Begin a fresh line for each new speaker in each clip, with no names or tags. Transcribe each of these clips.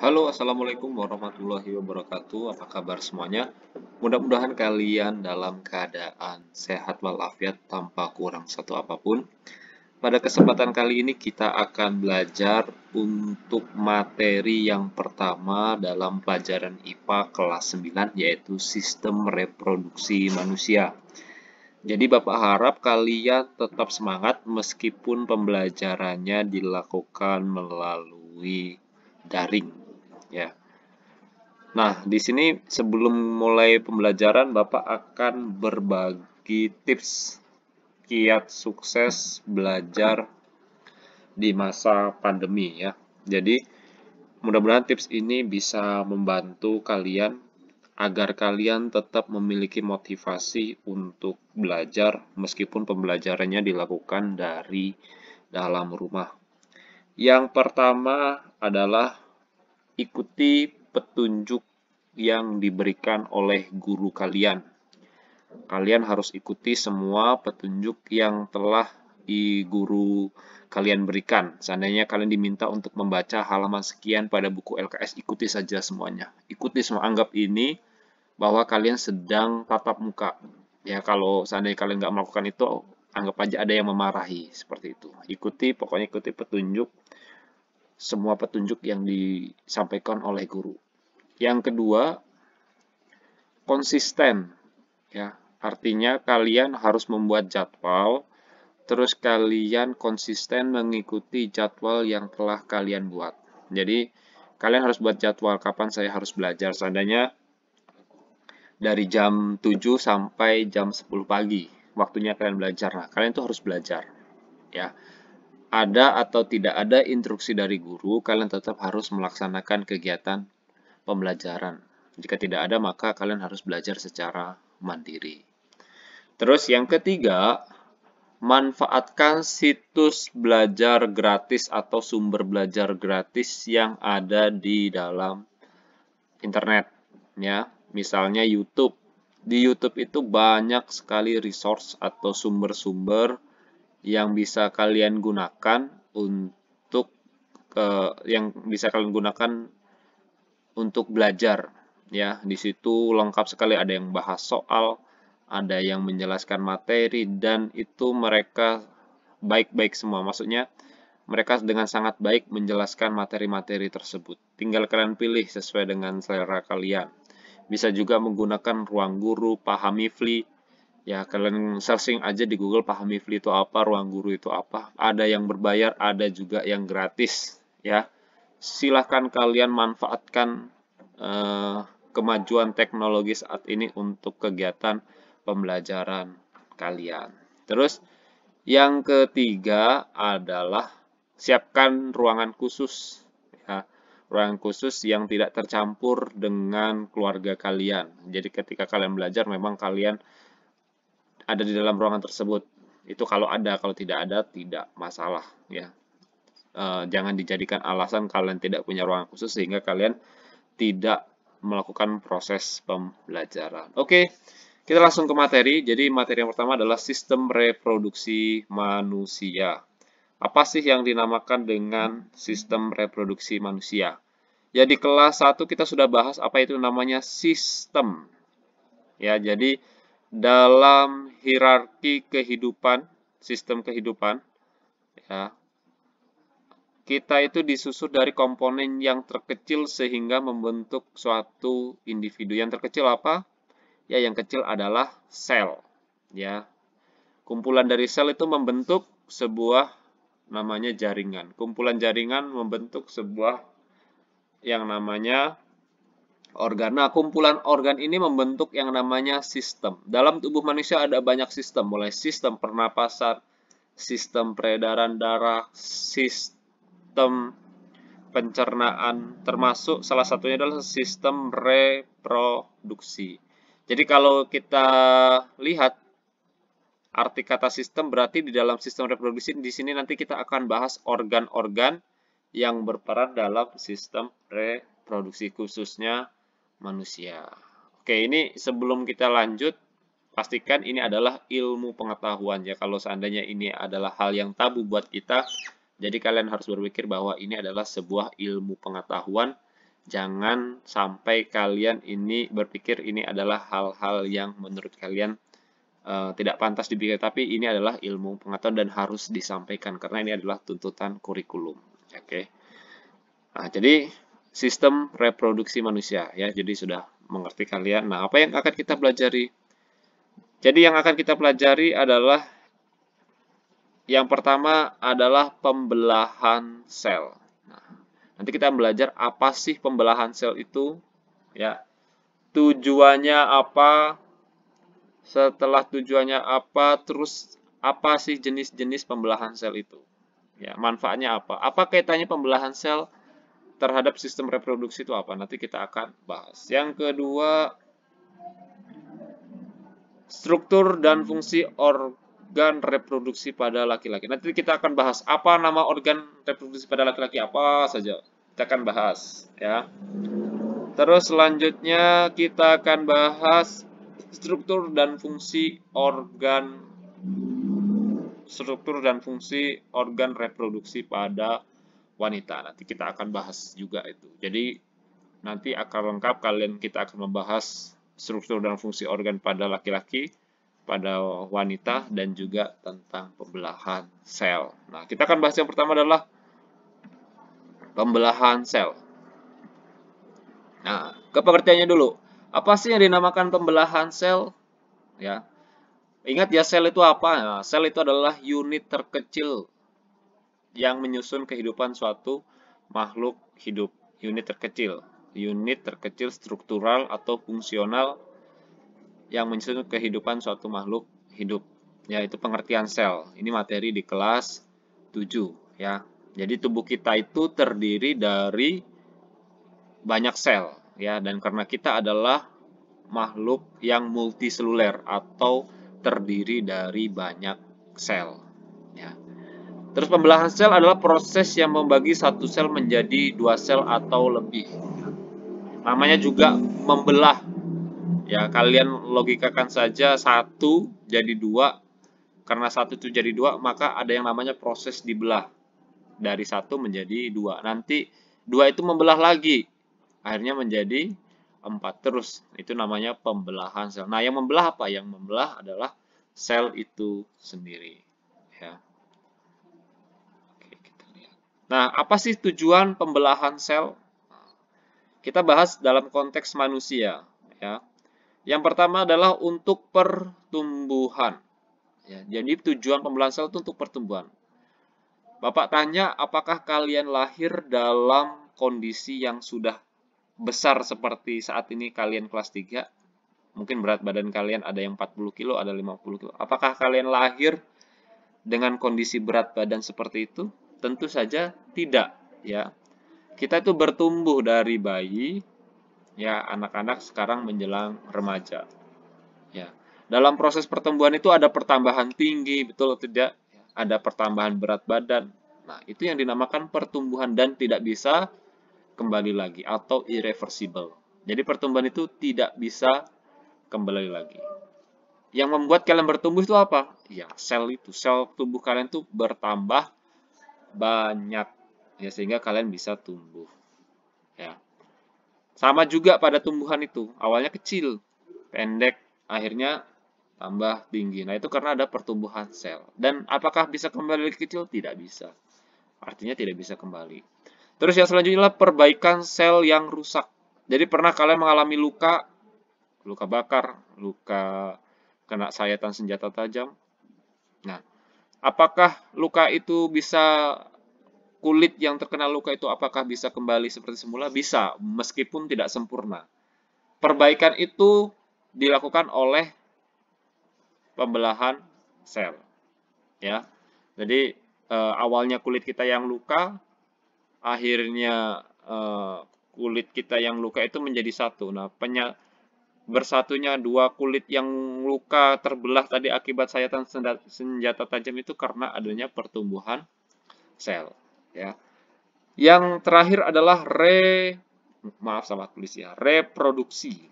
Halo, Assalamualaikum warahmatullahi wabarakatuh. Apa kabar semuanya? Mudah-mudahan kalian dalam keadaan sehat walafiat tanpa kurang satu apapun. Pada kesempatan kali ini kita akan belajar untuk materi yang pertama dalam pelajaran IPA kelas 9, yaitu sistem reproduksi manusia. Jadi Bapak harap kalian tetap semangat meskipun pembelajarannya dilakukan melalui daring, ya. Nah, di sini sebelum mulai pembelajaran, Bapak akan berbagi tips kiat sukses belajar di masa pandemi ya. Jadi, mudah-mudahan tips ini bisa membantu kalian agar kalian tetap memiliki motivasi untuk belajar meskipun pembelajarannya dilakukan dari dalam rumah. Yang pertama adalah ikuti petunjuk yang diberikan oleh guru kalian. Kalian harus ikuti semua petunjuk yang telah guru kalian berikan. Seandainya kalian diminta untuk membaca halaman sekian pada buku LKS, ikuti saja semuanya. Ikuti semua, anggap ini bahwa kalian sedang tatap muka. Ya, kalau seandainya kalian nggak melakukan itu, anggap aja ada yang memarahi, seperti itu. Pokoknya ikuti semua petunjuk yang disampaikan oleh guru. Yang kedua, konsisten. Ya, artinya kalian harus membuat jadwal, terus kalian konsisten mengikuti jadwal yang telah kalian buat. Jadi, kalian harus buat jadwal kapan saya harus belajar. Seandainya dari jam 7 sampai jam 10 pagi, waktunya kalian belajar. Nah, kalian tuh harus belajar. Ya, ada atau tidak ada instruksi dari guru, kalian tetap harus melaksanakan kegiatan pembelajaran. Jika tidak ada, maka kalian harus belajar secara mandiri. Terus yang ketiga, manfaatkan situs belajar gratis atau sumber belajar gratis yang ada di dalam internet. Ya, misalnya YouTube. Di YouTube itu banyak sekali resource atau sumber-sumber yang bisa kalian gunakan untuk belajar. Ya, di situ lengkap sekali, ada yang bahas soal, ada yang menjelaskan materi, dan itu mereka baik-baik semua. Maksudnya mereka dengan sangat baik menjelaskan materi-materi tersebut. Tinggal kalian pilih sesuai dengan selera kalian. Bisa juga menggunakan ruang guru, Pahamifly. Ya, kalian searching aja di Google Pahamifly itu apa, ruang guru itu apa. Ada yang berbayar, ada juga yang gratis. Ya, silahkan kalian manfaatkan kemajuan teknologi saat ini untuk kegiatan pembelajaran kalian. Terus yang ketiga adalah siapkan ruangan khusus, ya, ruangan khusus yang tidak tercampur dengan keluarga kalian. Jadi ketika kalian belajar, memang kalian ada di dalam ruangan tersebut. Itu kalau ada, kalau tidak ada tidak masalah, ya. Jangan dijadikan alasan kalian tidak punya ruangan khusus sehingga kalian tidak melakukan proses pembelajaran. Oke, kita langsung ke materi. Jadi materi yang pertama adalah sistem reproduksi manusia. Apa sih yang dinamakan dengan sistem reproduksi manusia? Ya, di kelas 1 kita sudah bahas apa itu namanya sistem. Ya, jadi dalam hierarki kehidupan, sistem kehidupan, ya, kita itu disusun dari komponen yang terkecil sehingga membentuk suatu individu. Yang terkecil apa? Ya, yang kecil adalah sel. Ya, kumpulan dari sel itu membentuk sebuah namanya jaringan. Kumpulan jaringan membentuk sebuah yang namanya organ. Nah, kumpulan organ ini membentuk yang namanya sistem. Dalam tubuh manusia ada banyak sistem, mulai sistem pernapasan, sistem peredaran darah, sistem pencernaan, termasuk salah satunya adalah sistem reproduksi. Jadi kalau kita lihat arti kata sistem, berarti di dalam sistem reproduksi di sini nanti kita akan bahas organ-organ yang berperan dalam sistem reproduksi, khususnya manusia. Oke, ini sebelum kita lanjut, pastikan ini adalah ilmu pengetahuan ya. Kalau seandainya ini adalah hal yang tabu buat kita, jadi kalian harus berpikir bahwa ini adalah sebuah ilmu pengetahuan Jangan sampai kalian ini berpikir ini adalah hal-hal yang menurut kalian tidak pantas dipikir, tapi ini adalah ilmu pengetahuan dan harus disampaikan karena ini adalah tuntutan kurikulum. Oke. Nah, jadi sistem reproduksi manusia ya. Jadi sudah mengerti kalian. Nah, apa yang akan kita pelajari? Jadi yang akan kita pelajari adalah yang pertama adalah pembelahan sel. Nah, nanti kita belajar apa sih pembelahan sel itu, ya. Tujuannya apa? Setelah tujuannya apa, terus apa sih jenis-jenis pembelahan sel itu? Ya, manfaatnya apa? Apa kaitannya pembelahan sel terhadap sistem reproduksi itu apa? Nanti kita akan bahas. Yang kedua, struktur dan fungsi organ reproduksi pada laki-laki. Nanti kita akan bahas apa nama organ reproduksi pada laki-laki, apa saja. Kita akan bahas, ya. Terus selanjutnya kita akan bahas struktur dan fungsi organ reproduksi pada wanita. Nanti kita akan bahas juga itu. Jadi nanti akan lengkap kita akan membahas struktur dan fungsi organ pada laki-laki, pada wanita, dan juga tentang pembelahan sel. Nah, kita akan bahas yang pertama adalah pembelahan sel. Nah, ke pengertiannya dulu. Apa sih yang dinamakan pembelahan sel? Ya. Ingat ya, sel itu apa? Nah, sel itu adalah unit terkecil yang menyusun kehidupan suatu makhluk hidup. Unit terkecil struktural atau fungsional yang menyusun kehidupan suatu makhluk hidup. Ya, itu pengertian sel. Ini materi di kelas 7, ya. Jadi tubuh kita itu terdiri dari banyak sel, ya, dan karena kita adalah makhluk yang multiseluler atau terdiri dari banyak sel, ya. Terus pembelahan sel adalah proses yang membagi satu sel menjadi 2 sel atau lebih. Namanya juga membelah, ya. Kalian logikakan saja 1 jadi 2, karena 1 itu jadi 2, maka ada yang namanya proses dibelah dari 1 menjadi 2. Nanti 2 itu membelah lagi, akhirnya menjadi 4 terus. Itu namanya pembelahan sel. Nah, yang membelah apa? Yang membelah adalah sel itu sendiri, ya. Oke, kita lihat. Nah, apa sih tujuan pembelahan sel? Kita bahas dalam konteks manusia, ya. Yang pertama adalah untuk pertumbuhan, ya. Jadi tujuan pembelahan sel itu untuk pertumbuhan. Bapak tanya, apakah kalian lahir dalam kondisi yang sudah besar seperti saat ini kalian kelas 3, mungkin berat badan kalian ada yang 40 kilo, ada 50 kilo. Apakah kalian lahir dengan kondisi berat badan seperti itu? Tentu saja tidak, ya. Kita itu bertumbuh dari bayi, ya, anak-anak sekarang menjelang remaja. Ya. Dalam proses pertumbuhan itu ada pertambahan tinggi, betul atau tidak? Ada pertambahan berat badan. Nah, itu yang dinamakan pertumbuhan dan tidak bisa kembali lagi atau irreversible. Jadi pertumbuhan itu tidak bisa kembali lagi. Yang membuat kalian bertumbuh itu apa? Ya, sel itu. Sel tubuh kalian itu bertambah banyak, ya, sehingga kalian bisa tumbuh. Ya. Sama juga pada tumbuhan itu. Awalnya kecil, pendek, akhirnya tambah tinggi. Nah, itu karena ada pertumbuhan sel. Dan apakah bisa kembali lagi kecil? Tidak bisa. Artinya tidak bisa kembali. Terus yang selanjutnya adalah perbaikan sel yang rusak. Jadi pernah kalian mengalami luka bakar, luka kena sayatan senjata tajam. Nah, apakah luka itu bisa, kulit yang terkena luka itu apakah bisa kembali seperti semula? Bisa, meskipun tidak sempurna. Perbaikan itu dilakukan oleh pembelahan sel, ya. Jadi awalnya kulit kita yang luka, akhirnya kulit kita yang luka itu menjadi satu. Nah, bersatunya 2 kulit yang luka terbelah tadi akibat sayatan senjata tajam itu karena adanya pertumbuhan sel, ya. Yang terakhir adalah reproduksi.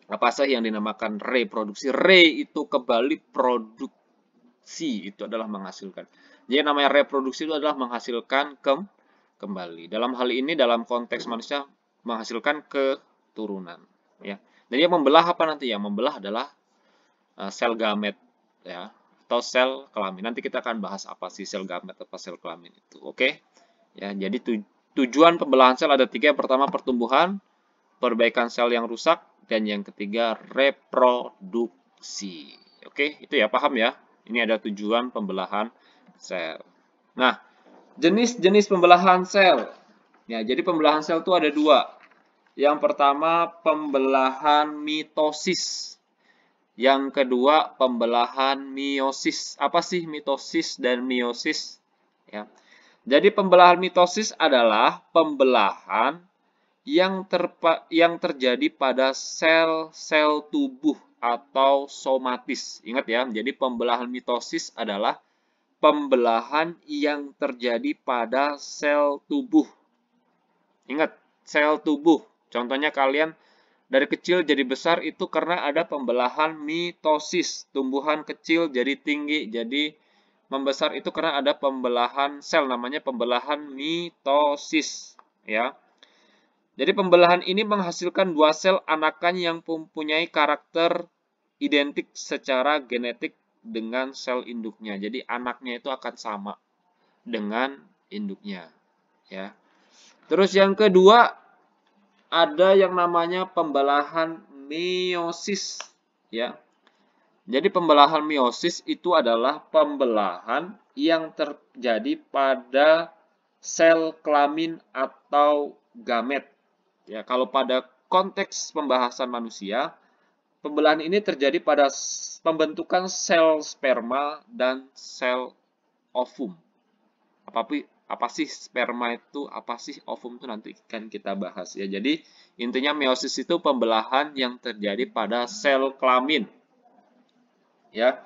Apa sih yang dinamakan reproduksi? Itu kembali, produksi itu adalah menghasilkan. Jadi namanya reproduksi itu adalah menghasilkan kembali. Dalam hal ini, dalam konteks manusia, menghasilkan keturunan. Ya. Jadi yang membelah apa nanti? Yang membelah adalah sel gamet, ya, atau sel kelamin. Nanti kita akan bahas apa sih sel gamet atau sel kelamin itu. Oke? Ya, jadi tujuan pembelahan sel ada 3. Yang pertama pertumbuhan, perbaikan sel yang rusak, dan yang ketiga reproduksi. Oke, itu ya, paham ya? Ini ada tujuan pembelahan sel. Nah, jenis-jenis pembelahan sel. Ya, jadi pembelahan sel itu ada 2. Yang pertama pembelahan mitosis. Yang kedua pembelahan meiosis. Apa sih mitosis dan meiosis? Ya. Jadi pembelahan mitosis adalah pembelahan yang terjadi pada sel-sel tubuh atau somatis. Ingat ya, jadi pembelahan mitosis adalah pembelahan yang terjadi pada sel tubuh. Ingat, sel tubuh. Contohnya kalian dari kecil jadi besar itu karena ada pembelahan mitosis. Tumbuhan kecil jadi tinggi, jadi membesar itu karena ada pembelahan sel, namanya pembelahan mitosis. Ya. Jadi pembelahan ini menghasilkan 2 sel anakan yang mempunyai karakter identik secara genetik dengan sel induknya. Jadi anaknya itu akan sama dengan induknya. Ya. Terus yang kedua ada yang namanya pembelahan meiosis, ya. Jadi pembelahan meiosis itu adalah pembelahan yang terjadi pada sel kelamin atau gamet. Ya, kalau pada konteks pembahasan manusia, pembelahan ini terjadi pada pembentukan sel sperma dan sel ovum. Apa sih sperma itu, apa sih ovum itu nanti kan kita bahas ya. Jadi intinya meiosis itu pembelahan yang terjadi pada sel kelamin. Ya.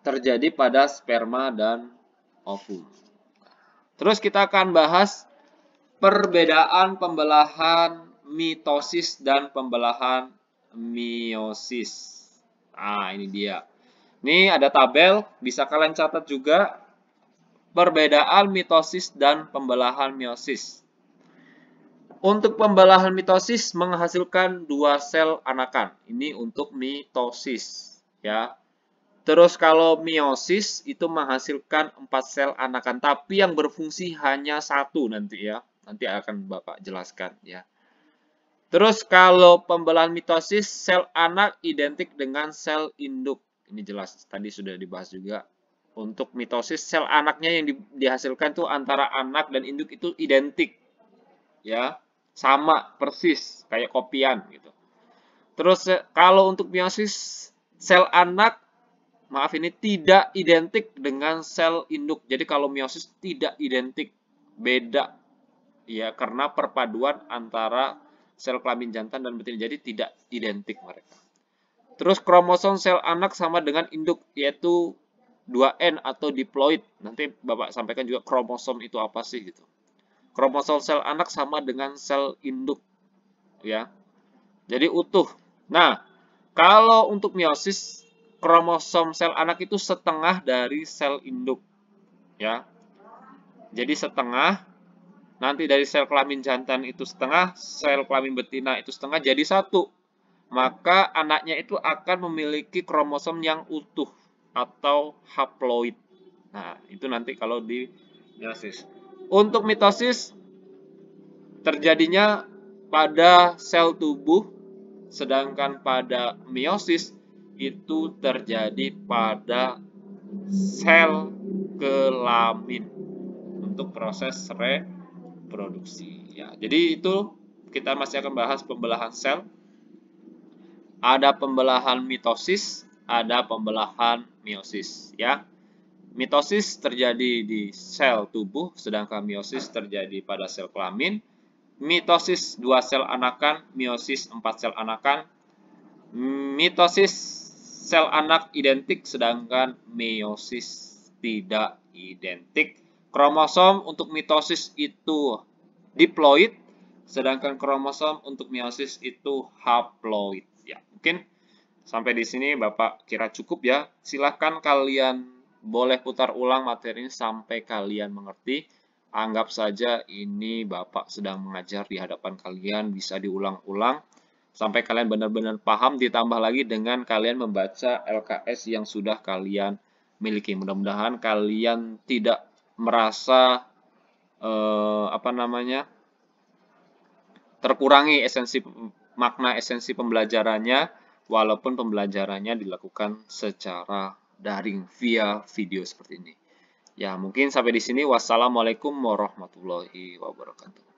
Terjadi pada sperma dan ovum. Terus kita akan bahas perbedaan pembelahan mitosis dan pembelahan meiosis. Nah, ini dia. Ini ada tabel, bisa kalian catat juga. Perbedaan mitosis dan pembelahan meiosis. Untuk pembelahan mitosis menghasilkan 2 sel anakan. Ini untuk mitosis, ya. Terus kalau meiosis itu menghasilkan 4 sel anakan, tapi yang berfungsi hanya 1 nanti ya. Nanti akan Bapak jelaskan ya. Terus kalau pembelahan mitosis, sel anak identik dengan sel induk. Ini jelas, tadi sudah dibahas juga. Untuk mitosis, sel anaknya yang dihasilkan tuh antara anak dan induk itu identik. Ya, sama persis kayak kopian gitu. Terus kalau untuk meiosis, sel anak ini tidak identik dengan sel induk. Jadi kalau meiosis tidak identik, beda. Ya, karena perpaduan antara sel kelamin jantan dan betina. Jadi tidak identik mereka. Terus kromosom sel anak sama dengan induk, yaitu 2N atau diploid. Nanti Bapak sampaikan juga kromosom itu apa sih gitu. Kromosom sel anak sama dengan sel induk. Ya. Jadi utuh. Nah, kalau untuk meiosis, kromosom sel anak itu setengah dari sel induk. Ya. Jadi setengah, nanti dari sel kelamin jantan itu setengah, sel kelamin betina itu setengah, jadi 1. Maka anaknya itu akan memiliki kromosom yang utuh atau haploid. Nah, itu nanti kalau di meiosis. Untuk mitosis terjadinya pada sel tubuh, sedangkan pada meiosis itu terjadi pada sel kelamin untuk proses reproduksi. Ya, jadi itu kita masih akan bahas pembelahan sel. Ada pembelahan mitosis, ada pembelahan meiosis. Ya, mitosis terjadi di sel tubuh, sedangkan meiosis terjadi pada sel kelamin. Mitosis 2 sel anakan, meiosis 4 sel anakan. Mitosis sel anak identik, sedangkan meiosis tidak identik. Kromosom untuk mitosis itu diploid, sedangkan kromosom untuk meiosis itu haploid. Ya, mungkin sampai di sini Bapak kira cukup ya. Silahkan kalian boleh putar ulang materi ini sampai kalian mengerti. Anggap saja ini Bapak sedang mengajar di hadapan kalian, bisa diulang-ulang sampai kalian benar-benar paham, ditambah lagi dengan kalian membaca LKS yang sudah kalian miliki. Mudah-mudahan kalian tidak merasa terkurangi makna esensi pembelajarannya, walaupun pembelajarannya dilakukan secara daring via video seperti ini. Ya, mungkin sampai di sini. Wassalamualaikum warahmatullahi wabarakatuh.